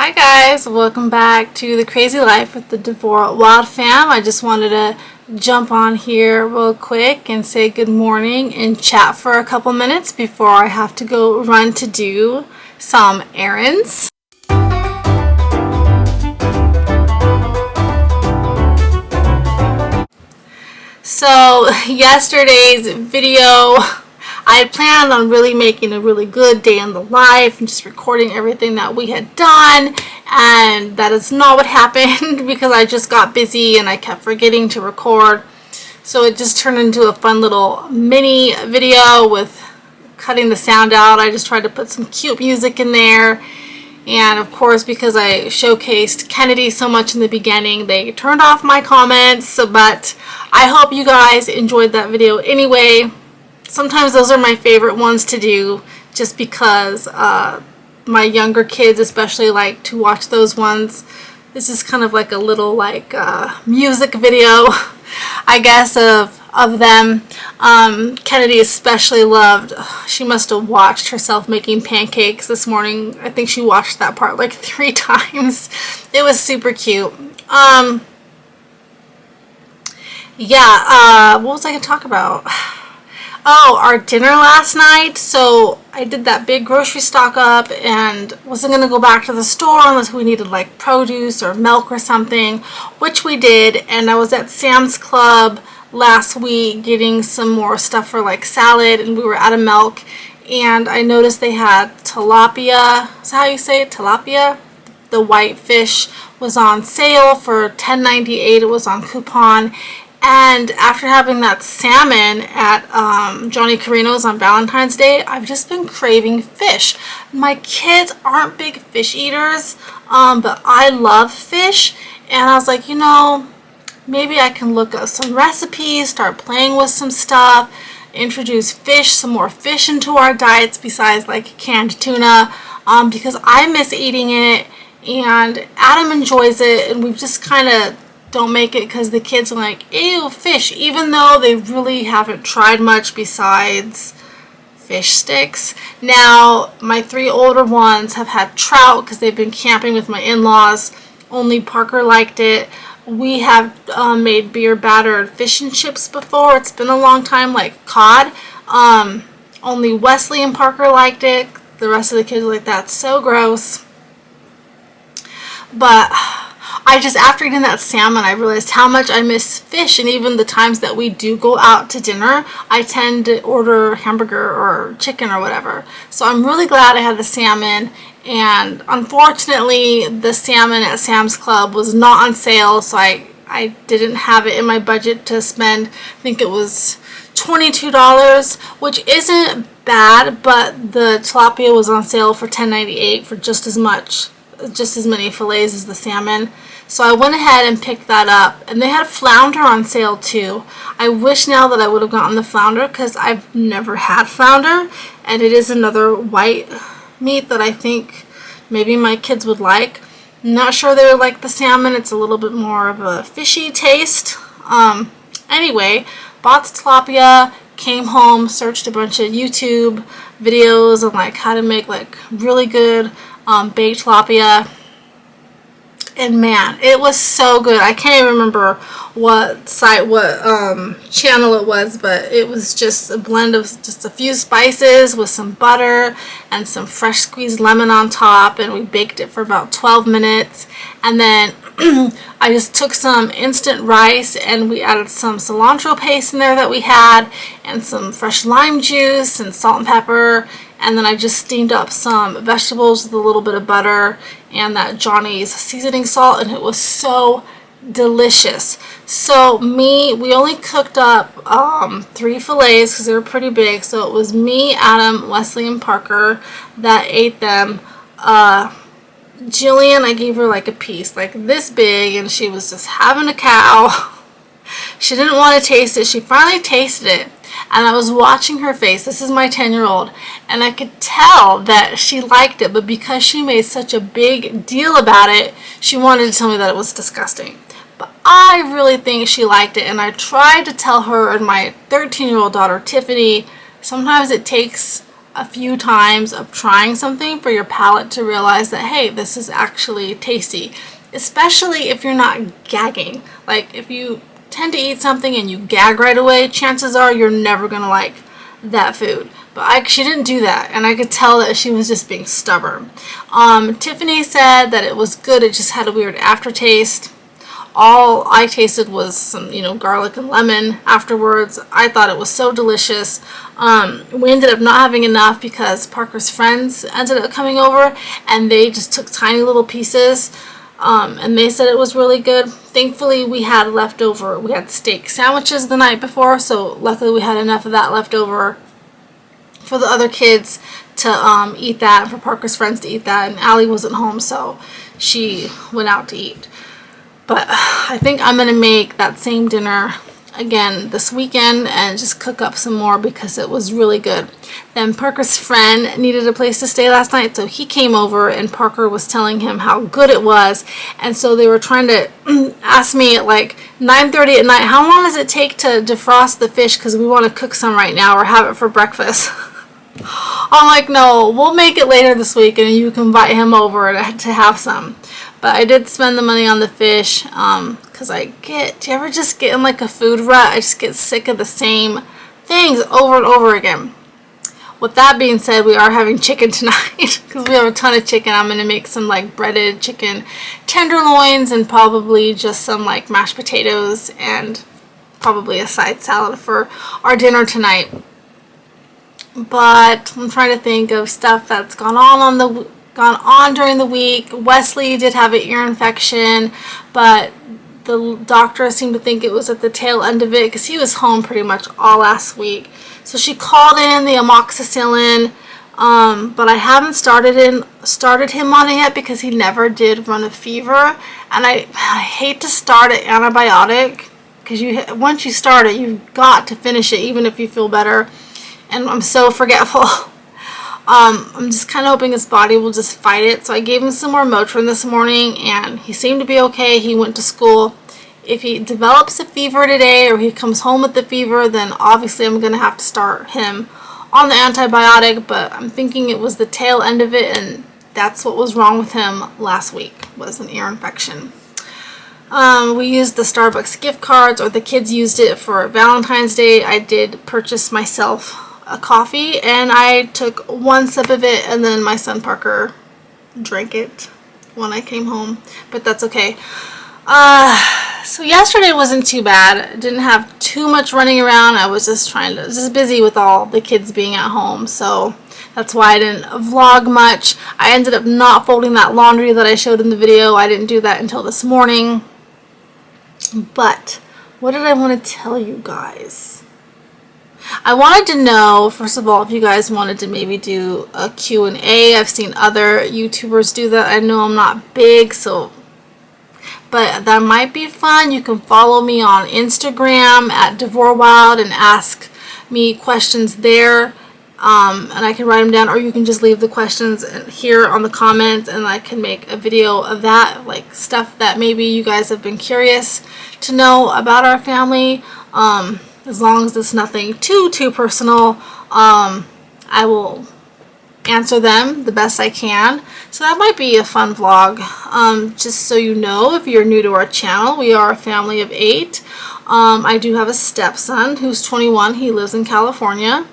Hi guys, welcome back to the Crazy Life with the DeVores Wild Fam. I just wanted to jump on here real quick and say good morning and chat for a couple minutes before I have to go run to do some errands. So yesterday's video, I had planned on really making a really good day in the life and just recording everything that we had done, and that is not what happened because I just got busy and I kept forgetting to record. So it just turned into a fun little mini video with cutting the sound out. I just tried to put some cute music in there, and of course because I showcased Kennedy so much in the beginning, they turned off my comments, but I hope you guys enjoyed that video anyway. Sometimes those are my favorite ones to do just because my younger kids especially like to watch those ones. This is kind of like a little music video, I guess, of them. Kennedy especially loved, she must have watched herself making pancakes this morning. I think she watched that part like 3 times. It was super cute. What was I going to talk about? Oh, our dinner last night. So I did that big grocery stock up and wasn't going to go back to the store unless we needed like produce or milk or something, which we did. And I was at Sam's Club last week getting some more stuff for like salad, and we were out of milk. And I noticed they had tilapia. Is that how you say it? Tilapia? The white fish was on sale for $10.98. It was on coupon. And after having that salmon at Johnny Carino's on Valentine's Day, I've just been craving fish. My kids aren't big fish eaters, but I love fish. And I was like, maybe I can look up some recipes, start playing with some stuff, introduce fish, some more fish into our diets besides like canned tuna, because I miss eating it and Adam enjoys it, and we've just kind of don't make it because the kids are like, ew, fish, even though they really haven't tried much besides fish sticks. Now, my 3 older ones have had trout because they've been camping with my in-laws. Only Parker liked it. We have made beer battered fish and chips before. It's been a long time, like cod. Only Wesley and Parker liked it. The rest of the kids were like, that's so gross. But after eating that salmon, I realized how much I miss fish, and even the times that we do go out to dinner, I tend to order hamburger or chicken or whatever. So I'm really glad I had the salmon, and unfortunately the salmon at Sam's Club was not on sale, so I didn't have it in my budget to spend. I think it was $22, which isn't bad, but the tilapia was on sale for $10.98 for just as many fillets as the salmon. So I went ahead and picked that up, and they had flounder on sale too. I wish now that I would have gotten the flounder because I've never had flounder, and it is another white meat that I think maybe my kids would like. I'm not sure they would like the salmon. It's a little bit more of a fishy taste. Anyway, bought the tilapia, came home, searched a bunch of YouTube videos on like how to make like really good baked tilapia. And man, it was so good. I can't even remember what channel it was, but it was just a blend of just a few spices with some butter and some fresh squeezed lemon on top, and we baked it for about 12 minutes. And then I just took some instant rice and we added some cilantro paste in there that we had, and some fresh lime juice and salt and pepper. And then I just steamed up some vegetables with a little bit of butter and that Johnny's seasoning salt, and it was so delicious. So we only cooked up 3 fillets because they were pretty big. So it was me, Adam, Wesley, and Parker that ate them. Jillian, I gave her like a piece like this big, and she was just having a cow. She didn't want to taste it. She finally tasted it, and I was watching her face. This is my 10-year-old, and I could tell that she liked it, but because she made such a big deal about it, she wanted to tell me that it was disgusting. But I really think she liked it, and I tried to tell her and my 13-year-old daughter, Tiffany, sometimes it takes a few times of trying something for your palate to realize that, hey, this is actually tasty, especially if you're not gagging. Like, if you tend to eat something and you gag right away, chances are you're never gonna like that food. But she didn't do that, and I could tell that she was just being stubborn. Tiffany said that it was good, it just had a weird aftertaste. All I tasted was some, garlic and lemon afterwards. I thought it was so delicious. We ended up not having enough because Parker's friends ended up coming over, and they just took tiny little pieces, and they said it was really good. Thankfully, we had leftover. We had steak sandwiches the night before, so luckily we had enough of that left over for the other kids to eat that, and for Parker's friends to eat that. And Allie wasn't home, so she went out to eat. But I think I'm going to make that same dinner again this weekend and just cook up some more because it was really good. Then Parker's friend needed a place to stay last night, so he came over and Parker was telling him how good it was. And so they were trying to ask me at like 9:30 at night, how long does it take to defrost the fish because we want to cook some right now or have it for breakfast. I'm like, no, we'll make it later this week and you can invite him over to have some. But I did spend the money on the fish because do you ever just get in like a food rut? I just get sick of the same things over and over again. With that being said, we are having chicken tonight because we have a ton of chicken. I'm going to make some like breaded chicken tenderloins and probably just some like mashed potatoes and probably a side salad for our dinner tonight. But I'm trying to think of stuff that's gone on during the week. Wesley did have an ear infection, but the doctor seemed to think it was at the tail end of it because he was home pretty much all last week. So she called in the amoxicillin, but I haven't started him on it yet because he never did run a fever, and I hate to start an antibiotic because once you start it, you've got to finish it even if you feel better. And I'm so forgetful. I'm just kind of hoping his body will just fight it. So I gave him some more Motrin this morning, and he seemed to be okay. He went to school. If he develops a fever today or he comes home with the fever, then obviously I'm going to have to start him on the antibiotic. But I'm thinking it was the tail end of it, and that's what was wrong with him last week, was an ear infection. We used the Starbucks gift cards, or the kids used it for Valentine's Day. I did purchase myself a coffee, and I took one sip of it, and then my son Parker drank it when I came home, but that's okay. So yesterday wasn't too bad. Didn't have too much running around. I was just busy with all the kids being at home, so that's why I didn't vlog much. I ended up not folding that laundry that I showed in the video. I didn't do that until this morning. But what did I want to tell you guys? I wanted to know, first of all, if you guys wanted to maybe do a Q&A. I've seen other YouTubers do that. I know I'm not big, but that might be fun. You can follow me on Instagram at DeVores and ask me questions there. And I can write them down, or you can just leave the questions here on the comments and I can make a video of that, like stuff that maybe you guys have been curious to know about our family. As long as it's nothing too personal, I will answer them the best I can. So that might be a fun vlog. Just so you know, if you're new to our channel, we are a family of 8. I do have a stepson who's 21. He lives in California.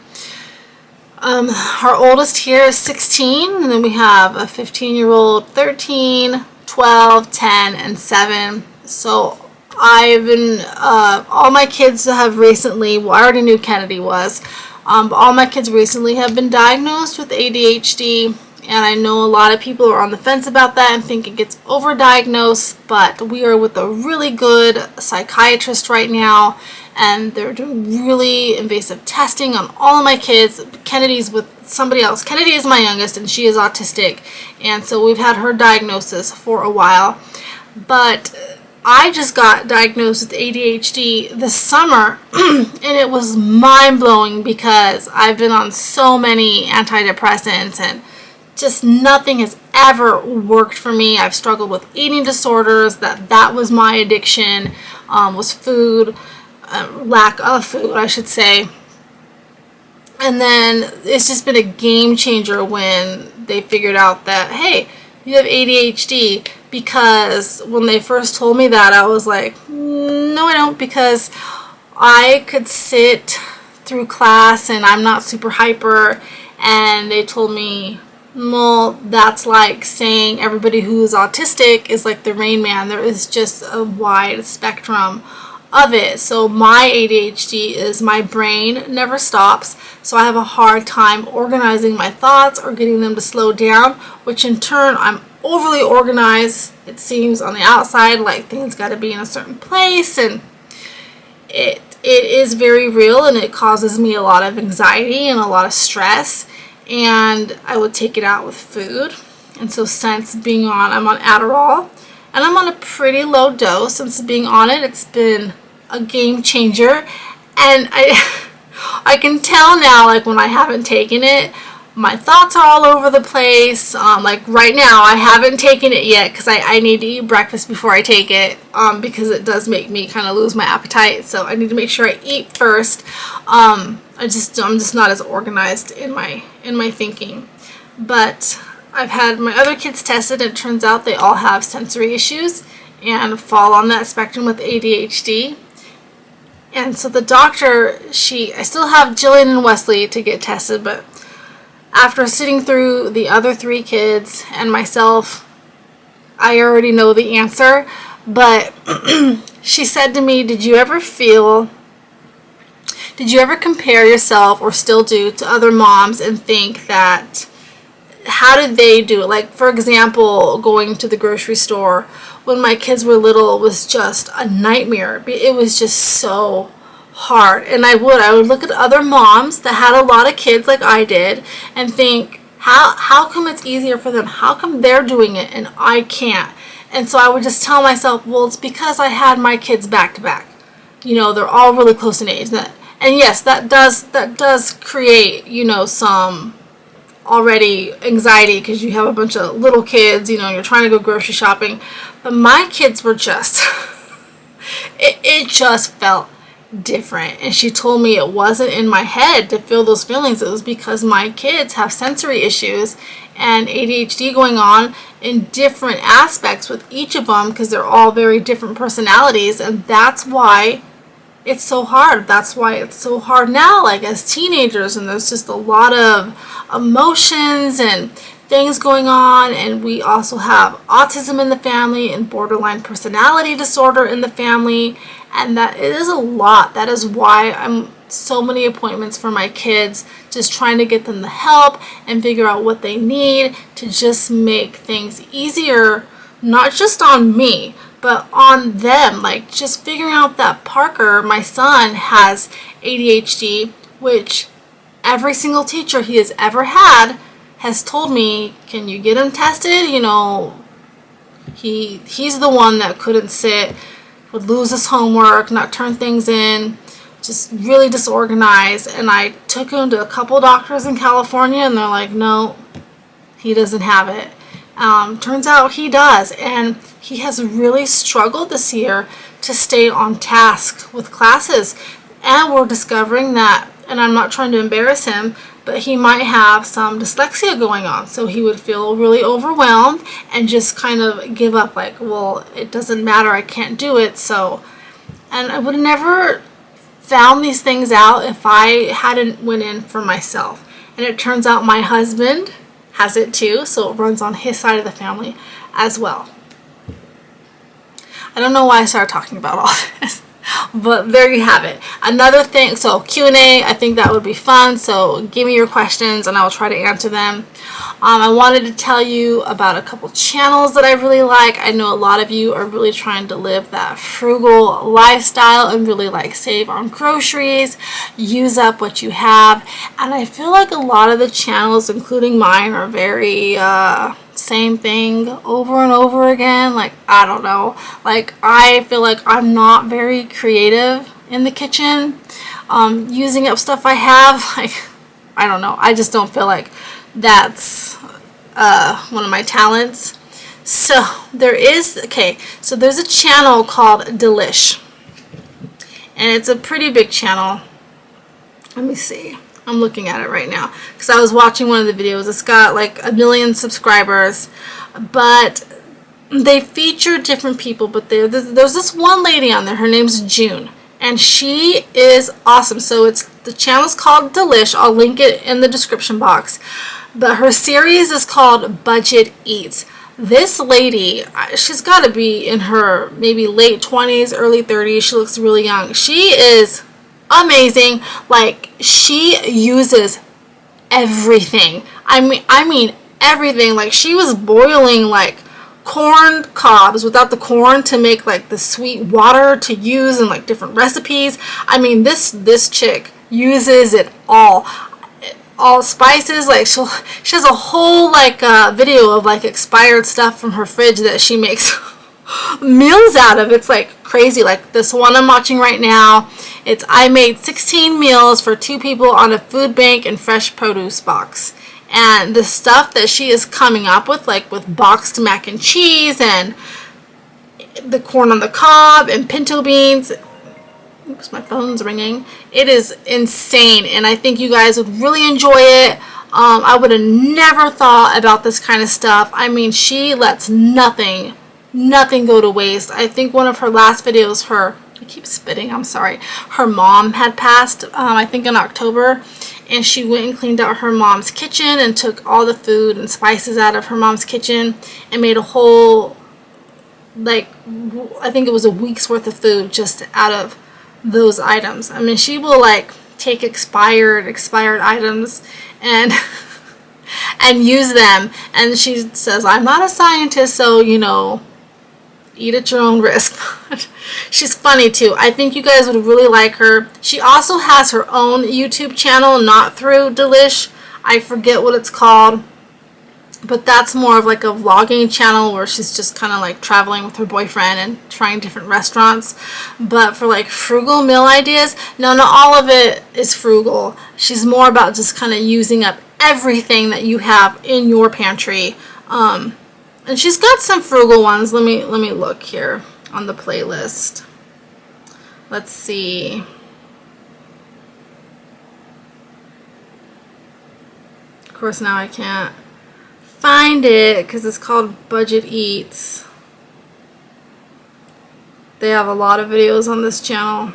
Our oldest here is 16, and then we have a 15-year-old, 13, 12, 10, and 7. So I've been, all my kids have recently, well, I already knew Kennedy was, but all my kids recently have been diagnosed with ADHD, and I know a lot of people are on the fence about that and think it gets overdiagnosed, but we are with a really good psychiatrist right now, and they're doing really invasive testing on all of my kids. Kennedy's with somebody else. Kennedy is my youngest, and she is autistic, and so we've had her diagnosis for a while, but I just got diagnosed with ADHD this summer, and it was mind-blowing because I've been on so many antidepressants, and just nothing has ever worked for me. I've struggled with eating disorders. That was my addiction, was food, lack of food, I should say. And then it's just been a game changer when they figured out that, hey, you have ADHD, because when they first told me that, I was like, no, I don't, because I could sit through class and I'm not super hyper, and they told me, well, that's like saying everybody who is autistic is like the Rain Man. There is just a wide spectrum of it. So my ADHD is my brain never stops, so I have a hard time organizing my thoughts or getting them to slow down, which in turn I'm overly organized. It seems on the outside like things got to be in a certain place, and it is very real, and it causes me a lot of anxiety and a lot of stress, and I would take it out with food. And so since being on, I'm on Adderall, and I'm on a pretty low dose. Since being on it, it's been a game changer, and I can tell now, like when I haven't taken it, my thoughts are all over the place. Like right now, I haven't taken it yet because I need to eat breakfast before I take it, because it does make me kind of lose my appetite. So I need to make sure I eat first. I'm just not as organized in my thinking. But I've had my other kids tested, and it turns out they all have sensory issues and fall on that spectrum with ADHD. And so the doctor, I still have Jillian and Wesley to get tested, but after sitting through the other 3 kids and myself, I already know the answer. But she said to me, did you ever compare yourself, or still do, to other moms and think that, how did they do it? Like, for example, going to the grocery store when my kids were little was just a nightmare. It was just so hard. And I would look at other moms that had a lot of kids like I did and think, how come it's easier for them? How come they're doing it and I can't? And so I would just tell myself, well, it's because I had my kids back to back. You know, they're all really close in age. And yes, that does create, some already anxiety, because you have a bunch of little kids, you're trying to go grocery shopping. But my kids were just, it just felt different. And she told me it wasn't in my head to feel those feelings. It was because my kids have sensory issues and ADHD going on in different aspects with each of them, because they're all very different personalities. And that's why it's so hard. That's why it's so hard now, like as teenagers, and there's just a lot of emotions and things going on. And we also have autism in the family and borderline personality disorder in the family, and that it is a lot. That is why I'm so many appointments for my kids, just trying to get them the help and figure out what they need to just make things easier, not just on me, but on them. Like just figuring out that Parker, my son, has ADHD, which every single teacher he has ever had has told me, can you get him tested? He's the one that couldn't sit, would lose his homework, not turn things in, just really disorganized. And I took him to a couple doctors in California, and they're like, no, he doesn't have it. Turns out he does, and he has really struggled this year to stay on task with classes. And we're discovering that, and I'm not trying to embarrass him, but he might have some dyslexia going on. So he would feel really overwhelmed and just kind of give up, like, well, it doesn't matter, I can't do it. So, and I would have never found these things out if I hadn't went in for myself. And it turns out my husband has it too, so it runs on his side of the family as well. I don't know why I started talking about all this, but there you have it. Another thing, so Q&A, I think that would be fun, so give me your questions and I'll try to answer them. I wanted to tell you about a couple channels that I really like. I know a lot of you are really trying to live that frugal lifestyle and really like save on groceries, use up what you have, and I feel like a lot of the channels, including mine, are very same thing over and over again. Like, I don't know, like I feel like I'm not very creative in the kitchen, using up stuff I have. Like, I don't know, I just don't feel like that's one of my talents. So there's a channel called Delish, and it's a pretty big channel. Let me see, I'm looking at it right now because I was watching one of the videos. It's got like 1 million subscribers, but they feature different people. But there's this one lady on there. Her name's June, and she is awesome. So the channel's called Delish. I'll link it in the description box. But her series is called Budget Eats. This lady, she's got to be in her maybe late 20s, early 30s. She looks really young. She is amazing. Like, she uses everything. I mean everything. Like, she was boiling like corn cobs without the corn to make like the sweet water to use in like different recipes. I mean, this chick uses it all spices. Like, she has a whole like video of like expired stuff from her fridge that she makes meals out of. It's like crazy. Like this one I'm watching right now, I made 16 meals for 2 people on a food bank and fresh produce box. And the stuff that she is coming up with, like with boxed mac and cheese and the corn on the cob and pinto beans. Oops, my phone's ringing. It is insane, and I think you guys would really enjoy it. I would have never thought about this kind of stuff. I mean, she lets nothing go to waste. I think one of her last videos, I keep spitting, I'm sorry. Her mom had passed, I think in October, and she went and cleaned out her mom's kitchen and took all the food and spices out of her mom's kitchen and made a whole, like, I think it was a week's worth of food just out of those items. I mean, she will like take expired items and and use them, and she says, I'm not a scientist, so you know, eat at your own risk. She's funny too. I think you guys would really like her. She also has her own YouTube channel, not through Delish. I forget what it's called, but that's more of like a vlogging channel where she's just kind of like traveling with her boyfriend and trying different restaurants. But for like frugal meal ideas, no, not all of it is frugal. She's more about just kind of using up everything that you have in your pantry. And she's got some frugal ones. Let me look here on the playlist. Let's see. Of course, now I can't find it because it's called Budget Eats. They have a lot of videos on this channel.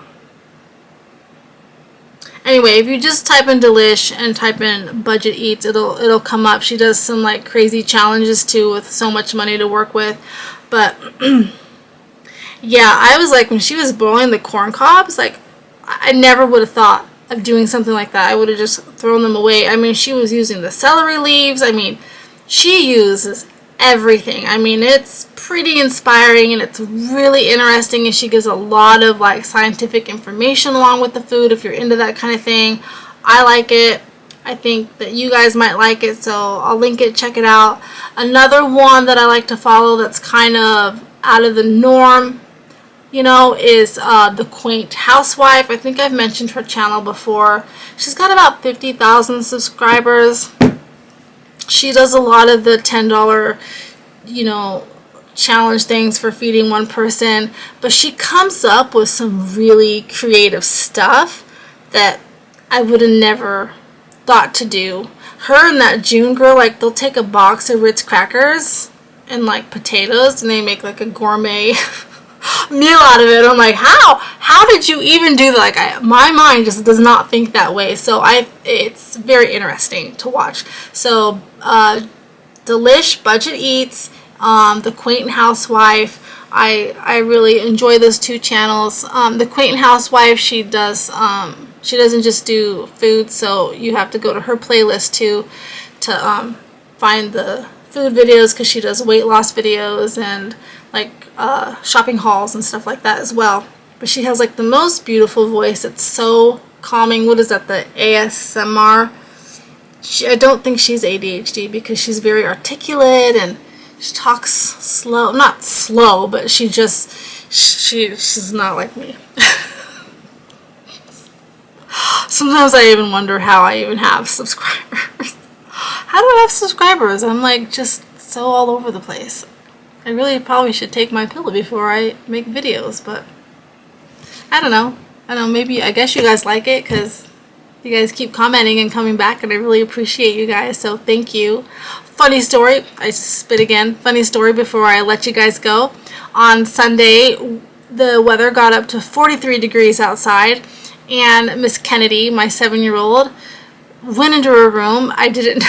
Anyway, if you just type in Delish and type in Budget Eats, it'll come up. She does some like crazy challenges too with so much money to work with. But yeah, I was like, when she was boiling the corn cobs, like I never would have thought of doing something like that. I would have just thrown them away. I mean, she was using the celery leaves. I mean, she uses everything. I mean, it's pretty inspiring and it's really interesting, and she gives a lot of like scientific information along with the food if you're into that kind of thing. I like it. I think that you guys might like it, so I'll link it. Check it out. Another one that I like to follow that's kind of out of the norm, you know, is The Quaint Housewife. I think I've mentioned her channel before. She's got about 50,000 subscribers. She does a lot of the $10, you know, challenge things for feeding one person, but she comes up with some really creative stuff that I would have never thought to do. Her and that June girl, like, they'll take a box of Ritz crackers and like potatoes, and they make like a gourmet meal out of it. I'm like, how did you even do that? Like, my mind just does not think that way. So it's very interesting to watch. So Delish, Budget Eats, The Quaint Housewife. I really enjoy those two channels. The Quaint Housewife, she doesn't just do food, so you have to go to her playlist too to find the food videos, because she does weight loss videos and like shopping hauls and stuff like that as well. But she has like the most beautiful voice. It's so calming. What is that, the ASMR? I don't think she's ADHD, because she's very articulate and she talks slow. Not slow, but she's not like me. Sometimes I even wonder how I even have subscribers. How do I have subscribers? I'm like just so all over the place. I really probably should take my pill before I make videos, but I don't know. Maybe, I guess you guys like it because You guys keep commenting and coming back, and I really appreciate you guys, so thank you. Funny story, I spit again. Funny story before I let you guys go. On Sunday, the weather got up to 43 degrees outside, and Miss Kennedy, my 7-year-old, went into her room. I didn't know.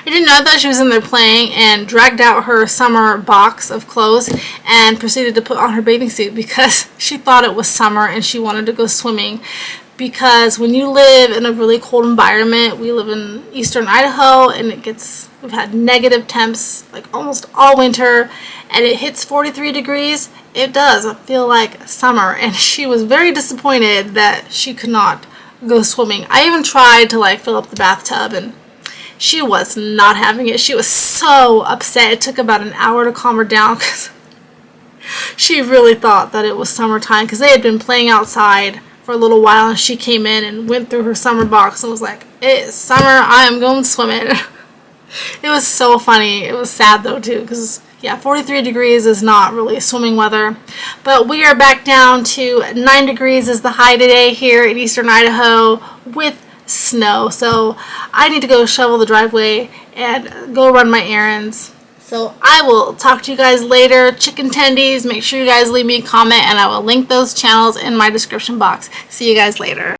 I thought she was in there playing, and dragged out her summer box of clothes and proceeded to put on her bathing suit because she thought it was summer and she wanted to go swimming. Because when you live in a really cold environment, we live in eastern Idaho, and we've had negative temps like almost all winter, and it hits 43 degrees, it does feel like summer. And she was very disappointed that she could not go swimming. I even tried to like fill up the bathtub, and she was not having it. She was so upset. It took about an hour to calm her down because she really thought that it was summertime, because they had been playing outside for a little while, and she came in and went through her summer box and was like, "It's summer, I am going swimming." It was so funny. It was sad though too, because yeah, 43 degrees is not really swimming weather. But we are back down to 9 degrees is the high today here in eastern Idaho with snow. So I need to go shovel the driveway and go run my errands. So I will talk to you guys later. Chicken tendies, make sure you guys leave me a comment, and I will link those channels in my description box. See you guys later.